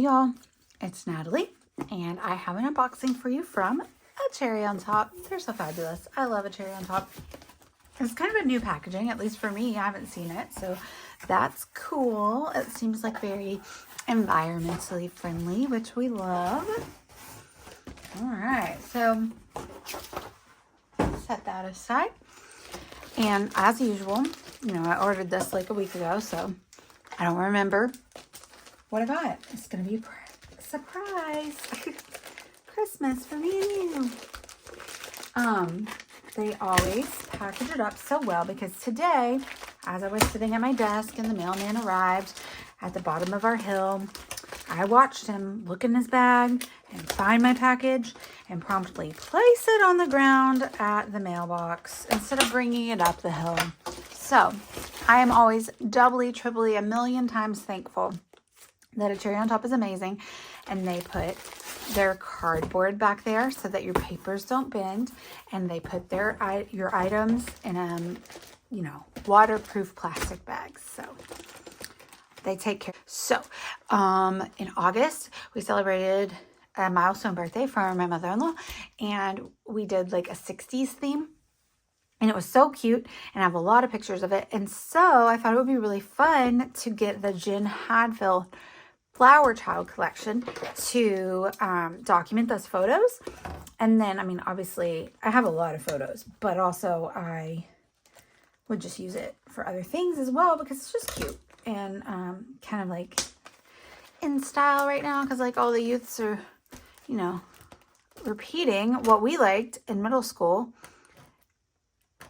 Hey y'all, it's Natalie, and I have an unboxing for you from a cherry on top. They're so fabulous. I love a cherry on top. It's kind of a new packaging, at least for me. I haven't seen it, so that's cool. It seems like very environmentally friendly, which we love. All right, so set that aside. And as usual, you know, I ordered this like a week ago, so I don't remember what I got. It's going to be a surprise. Christmas for me and you. They always package it up so well because today, as I was sitting at my desk and the mailman arrived at the bottom of our hill, I watched him look in his bag and find my package and promptly place it on the ground at the mailbox instead of bringing it up the hill. So I am always doubly, triply, a million times thankful that a cherry on top is amazing, and they put their cardboard back there so that your papers don't bend, and they put your items in you know, waterproof plastic bags. So they take care. So in August we celebrated a milestone birthday for my mother-in-law, and we did like a 60s theme. And it was so cute, and I have a lot of pictures of it. And so I thought it would be really fun to get the Jen Hadfield Flower Child collection to document those photos. And then, I mean, obviously, I have a lot of photos, but also I would just use it for other things as well because it's just cute and kind of like in style right now because like all the youths are, you know, repeating what we liked in middle school.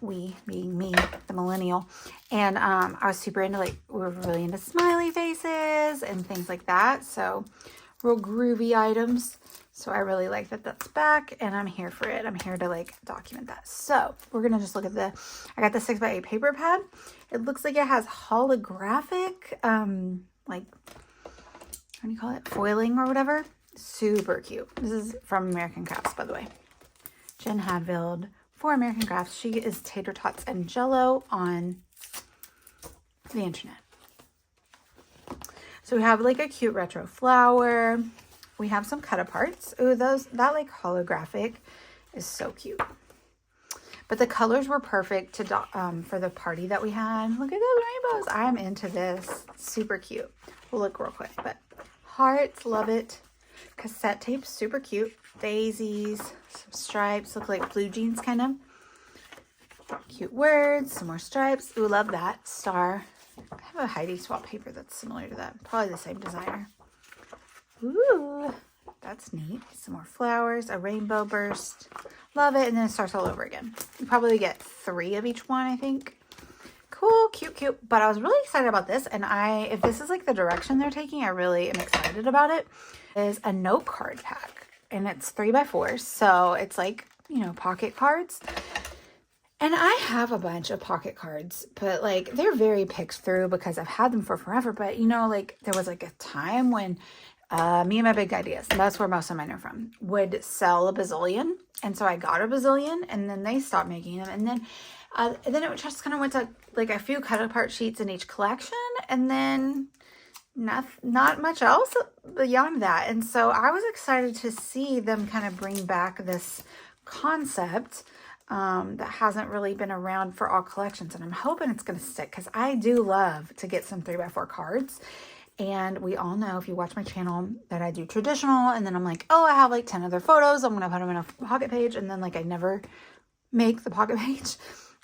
We being me, the millennial. And I was super into, like, we were really into smiley faces and things like that. So real groovy items. So I really like that that's back, and I'm here for it. I'm here to like document that. So we're gonna just look at I got the 6x8 paper pad. It looks like it has holographic like, what do you call it, foiling or whatever. Super cute. This is from American Crafts, by the way. Jen Hadfield for American Crafts. She is Tater Tots and Jello on the internet. So we have like a cute retro flower. We have some cut aparts. Ooh, that like holographic is so cute. But the colors were perfect to for the party that we had. Look at those rainbows. I'm into this. Super cute. We'll look real quick, but hearts, love it. Cassette tape, super cute. Daisies, some stripes, look like blue jeans kind of. Cute words, some more stripes. Ooh, love that. Star. I have a Heidi Swap paper that's similar to that. Probably the same designer. Ooh, that's neat. Some more flowers, a rainbow burst. Love it. And then it starts all over again. You probably get 3 of each one, I think. Cool, cute, cute. But I was really excited about this. And if this is like the direction they're taking, I really am excited about it. Is a note card pack, and it's 3x4, so it's like, you know, pocket cards. And I have a bunch of pocket cards, but like they're very picked through because I've had them for forever. But you know, like there was like a time when me and my big ideas, that's where most of mine are from, would sell a bazillion. And so I got a bazillion, and then they stopped making them, and then it just kind of went to like a few cut apart sheets in each collection, and then not much else beyond that. And so I was excited to see them kind of bring back this concept that hasn't really been around for all collections, and I'm hoping it's going to stick because I do love to get some 3x4 cards. And we all know, if you watch my channel, that I do traditional, and then I'm like, oh, I have like 10 other photos, I'm going to put them in a pocket page, and then like I never make the pocket page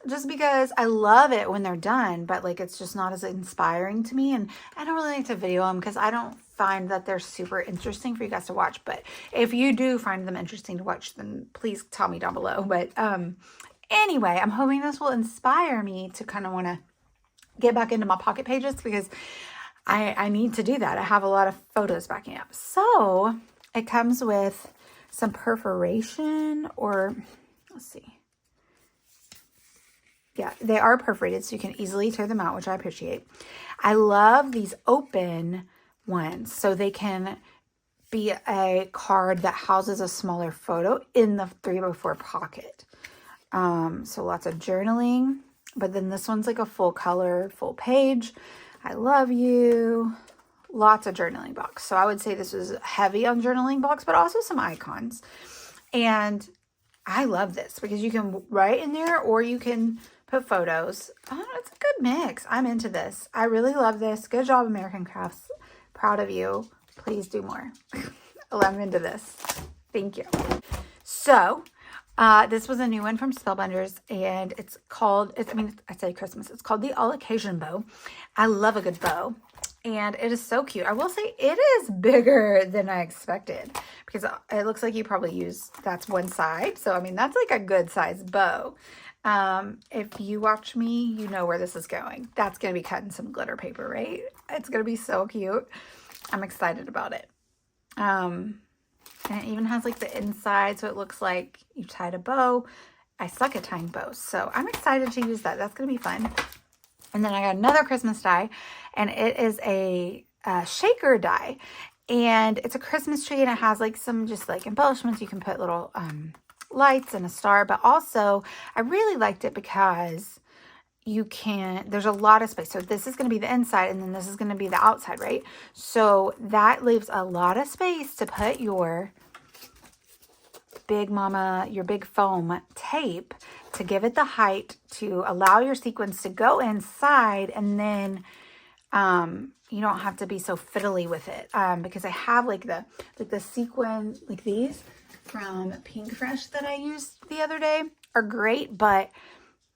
just because I love it when they're done, but like it's just not as inspiring to me, and I don't really like to video them because I don't find that they're super interesting for you guys to watch. But if you do find them interesting to watch, then please tell me down below. But anyway, I'm hoping this will inspire me to kind of want to get back into my pocket pages because I need to do that. I have a lot of photos backing up. So it comes with some perforation, or let's see. Yeah, they are perforated, so you can easily tear them out, which I appreciate. I love these open ones, so they can be a card that houses a smaller photo in the 3x4 pocket. So lots of journaling, but then this one's like a full color, full page. I love you. lots of journaling blocks. So I would say this was heavy on journaling blocks, but also some icons. And I love this because you can write in there or you can put photos. Oh, it's a good mix. I'm into this. I really love this. Good job, American Crafts. Proud of you. Please do more. I'm into this. Thank you. So, this was a new one from Spellbinders, and it's called, I say Christmas. It's called the All Occasion Bow. I love a good bow, and it is so cute. I will say it is bigger than I expected because it looks like you probably use, that's one side. So, I mean, that's like a good size bow. If you watch me, you know where this is going. That's going to be cut in some glitter paper, right? It's going to be so cute. I'm excited about it. And it even has like the inside, so it looks like you tied a bow. I suck at tying bows, so I'm excited to use that. That's going to be fun. And then I got another Christmas die, and it is a shaker die. And it's a Christmas tree, and it has like some just like embellishments. You can put little lights and a star, but also I really liked it because there's a lot of space. So this is going to be the inside, and then this is going to be the outside, right? So that leaves a lot of space to put your your big foam tape to give it the height to allow your sequins to go inside, and then you don't have to be so fiddly with it, because I have like the sequin, like these from Pink Fresh that I used the other day are great, but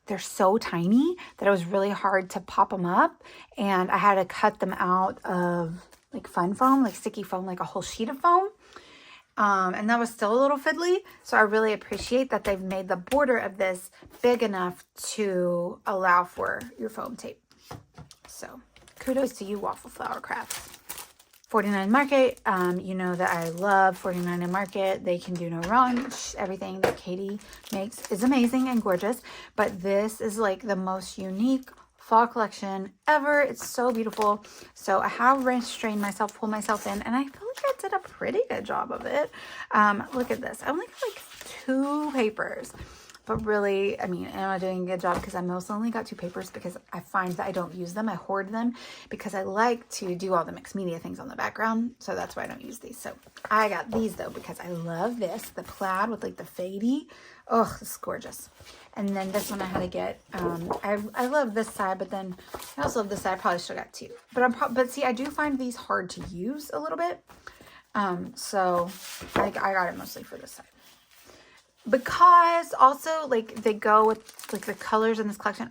they're so tiny that it was really hard to pop them up, and I had to cut them out of like fun foam, like sticky foam, like a whole sheet of foam. And that was still a little fiddly. So I really appreciate that they've made the border of this big enough to allow for your foam tape. So kudos to you, Waffle Flower Crafts. 49 Market, you know that I love 49 Market. They can do no wrong. Everything that Katie makes is amazing and gorgeous. But this is like the most unique fall collection ever. It's so beautiful. So I have restrained myself, pulled myself in, and I feel like I did a pretty good job of it. Look at this. I only got like 2 papers. But really, I mean, am I doing a good job? Because I mostly only got 2 papers because I find that I don't use them. I hoard them because I like to do all the mixed media things on the background. So that's why I don't use these. So I got these though because I love this. The plaid with like the fadey. Oh, this is gorgeous. And then this one I had to get. I love this side, but then I also love this side. I probably should have got 2. But see, I do find these hard to use a little bit. So I got it mostly for this side. Because also like they go with like the colors in this collection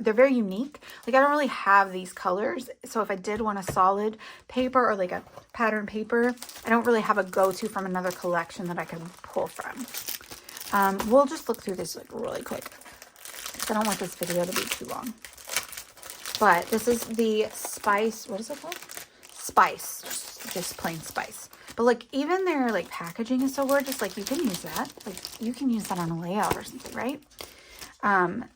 they're very unique. Like I don't really have these colors. So if I did want a solid paper or like a pattern paper, I don't really have a go-to from another collection that I can pull from. We'll just look through this like really quick, because I don't want this video to be too long. But this is the Spice, what is it called? Spice, just plain Spice. But like even their like packaging is so gorgeous. Like you can use that. Like you can use that on a layout or something, right?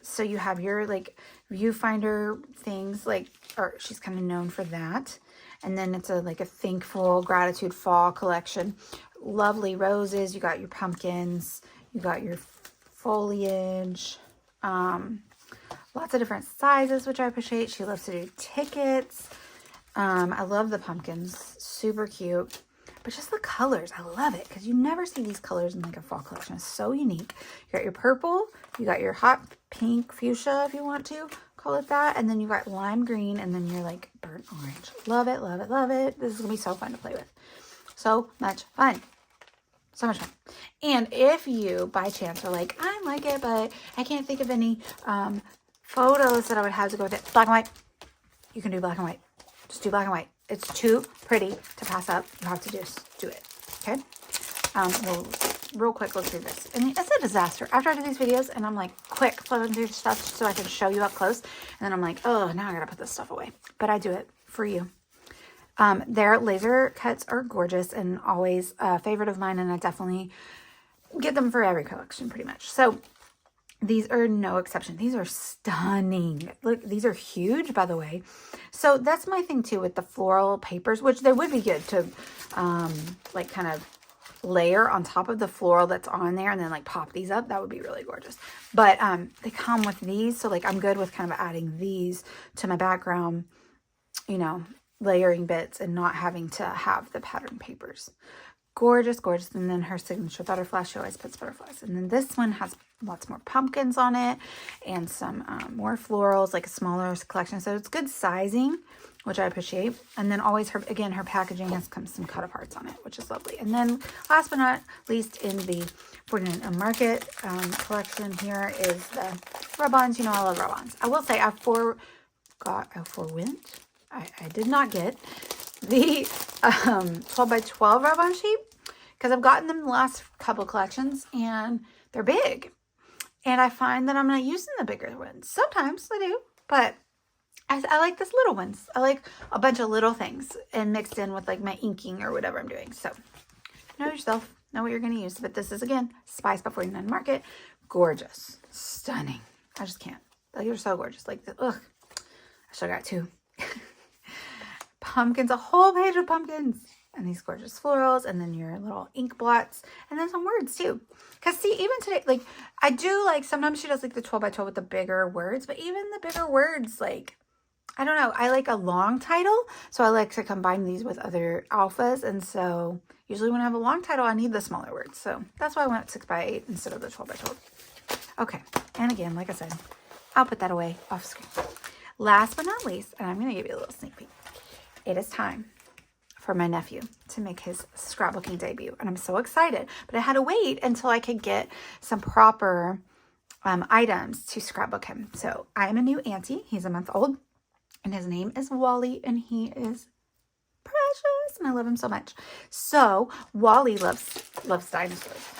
So you have your like viewfinder things, like, or she's kind of known for that. And then it's like a thankful gratitude fall collection. Lovely roses. You got your pumpkins. You got your foliage. Lots of different sizes, which I appreciate. She loves to do tickets. I love the pumpkins. Super cute. But just the colors, I love it, because you never see these colors in like a fall collection. It's so unique. You got your purple, you got your hot pink fuchsia, if you want to call it that, and then you got lime green, and then you're like burnt orange. Love it, love it, love it. This is gonna be so fun to play with. So much fun. So much fun. And if you, by chance, are like, I like it, but I can't think of any photos that I would have to go with it. Black and white. You can do black and white. Just do black and white. It's too pretty to pass up. You have to just do it. Okay? We'll real quick look through this. And it's a disaster. After I do these videos and I'm like quick flipping through stuff so I can show you up close. And then I'm like, oh, now I gotta put this stuff away. But I do it for you. Their laser cuts are gorgeous and always a favorite of mine. And I definitely get them for every collection pretty much. So these are no exception. These are stunning. Look, these are huge, by the way. So that's my thing too with the floral papers, which they would be good to like kind of layer on top of the floral that's on there and then like pop these up. That would be really gorgeous. But they come with these. So like I'm good with kind of adding these to my background, you know, layering bits and not having to have the pattern papers. Gorgeous, gorgeous. And then her signature butterfly, she always puts butterflies. And then this one has lots more pumpkins on it and some more florals, like a smaller collection. So it's good sizing, which I appreciate. And then always her packaging has some cut aparts on it, which is lovely. And then last but not least, in the 49 Market collection here is the rub-ons. You know, I love rub-ons. I will say I did not get the 12 by 12 rub-on sheet because I've gotten them the last couple collections and they're big. And I find that I'm not using the bigger ones. Sometimes I do, but I like this little ones. I like a bunch of little things and mixed in with like my inking or whatever I'm doing. So know yourself, know what you're going to use. But this is, again, Spice by 49 Market. Gorgeous. Stunning. I just can't. Like, you're so gorgeous. Like, ugh. I still got two. Pumpkins, a whole page of pumpkins. And these gorgeous florals, and then your little ink blots, and then some words too. Because see, even today, like, I do like, sometimes she does like the 12 by 12 with the bigger words, but even the bigger words, like, I don't know, I like a long title, so I like to combine these with other alphas, and so usually when I have a long title, I need the smaller words. So that's why I went 6 by 8 instead of the 12 by 12. Okay, and again, like I said, I'll put that away off screen. Last but not least, and I'm going to give you a little sneak peek. It is time for my nephew to make his scrapbooking debut. And I'm so excited, but I had to wait until I could get some proper items to scrapbook him. So I am a new auntie. He's a month old and his name is Wally and he is precious and I love him so much. So Wally loves dinosaurs.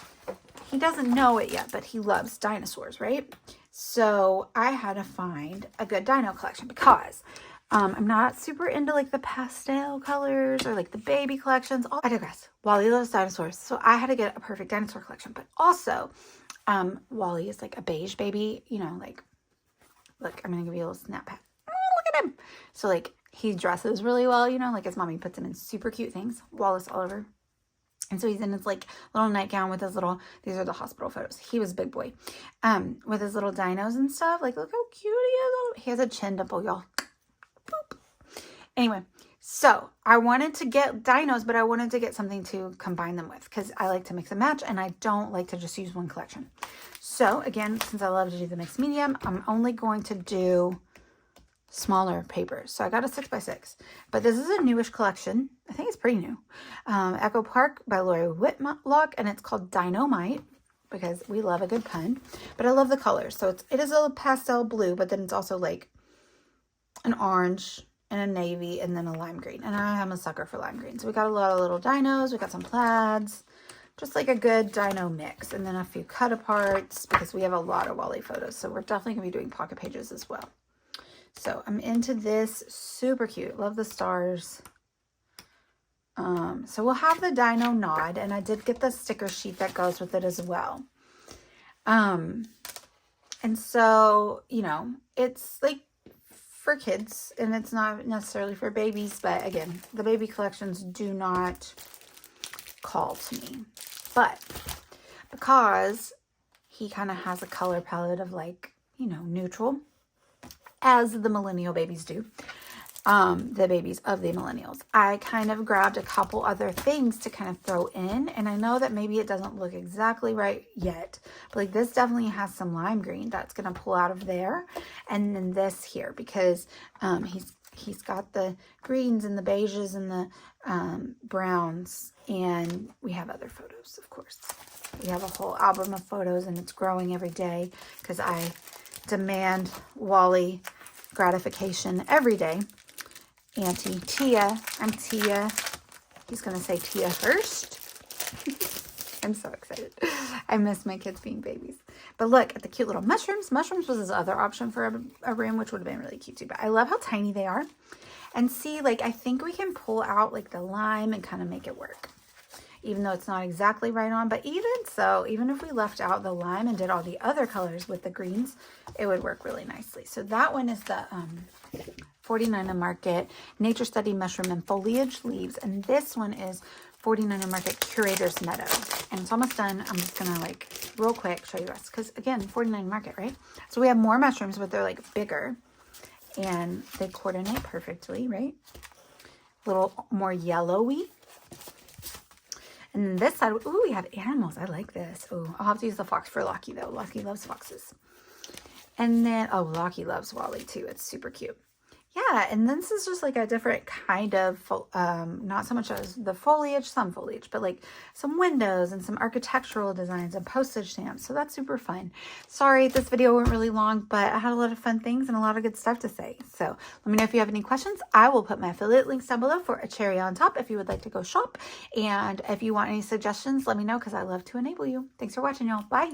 He doesn't know it yet, but he loves dinosaurs, right? So I had to find a good dino collection because I'm not super into like the pastel colors or like the baby collections. I digress. Wally loves dinosaurs. So I had to get a perfect dinosaur collection. But also, Wally is like a beige baby. You know, like, look, I'm going to give you a little snap back. Oh, look at him. So like he dresses really well, you know, like his mommy puts him in super cute things. Wallace Oliver. And so he's in his like little nightgown with his little, these are the hospital photos. He was a big boy. With his little dinos and stuff. Like, look how cute he is. He has a chin dimple, y'all. Boop. Anyway, so I wanted to get dinos, but I wanted to get something to combine them with because I like to mix and match and I don't like to just use one collection. So again, since I love to do the mixed medium, I'm only going to do smaller papers. So I got a 6 by 6, but this is a newish collection. I think it's pretty new. Echo Park by Lori Whitlock, and it's called Dynamite because we love a good pun, but I love the colors. So it is a pastel blue, but then it's also like an orange and a navy and then a lime green. And I am a sucker for lime green. So we got a lot of little dinos. We got some plaids, just like a good dino mix. And then a few cut aparts because we have a lot of Wally photos. So we're definitely going to be doing pocket pages as well. So I'm into this. Super cute. Love the stars. So we'll have the dino nod. And I did get the sticker sheet that goes with it as well. And so, you know, it's like for kids and it's not necessarily for babies, but again, the baby collections do not call to me, but because he kind of has a color palette of like, you know, neutral as the millennial babies do, the babies of the millennials, I kind of grabbed a couple other things to kind of throw in. And I know that maybe it doesn't look exactly right yet, but like this definitely has some lime green that's going to pull out of there. And then this here, because he's got the greens and the beiges and the browns. And we have other photos, of course. We have a whole album of photos and it's growing every day because I demand Wally gratification every day. Auntie Tia. I'm Tia. He's going to say Tia first. I'm so excited. I miss my kids being babies. But look at the cute little mushrooms. Mushrooms was his other option for a room, which would have been really cute too. But I love how tiny they are. And see, like, I think we can pull out like the lime and kind of make it work. Even though it's not exactly right on. But even so, even if we left out the lime and did all the other colors with the greens, it would work really nicely. So that one is the 49 Market Nature Study Mushroom and Foliage Leaves. And this one is 49 Market Curator's Meadow. And it's almost done. I'm just going to like real quick show you this. Because again, 49 Market, right? So we have more mushrooms, but they're like bigger. And they coordinate perfectly, right? a little more yellowy. And then this side, ooh, we have animals. I like this. Ooh, I'll have to use the fox for Lockie though. Lockie loves foxes. And then, oh, Lockie loves Wally too. It's super cute. Yeah, and then this is just like a different kind of, not so much as the foliage, some foliage, but like some windows and some architectural designs and postage stamps. So that's super fun. Sorry, this video went really long, but I had a lot of fun things and a lot of good stuff to say. So let me know if you have any questions. I will put my affiliate links down below for a cherry on top if you would like to go shop. And if you want any suggestions, let me know because I love to enable you. Thanks for watching, y'all. Bye.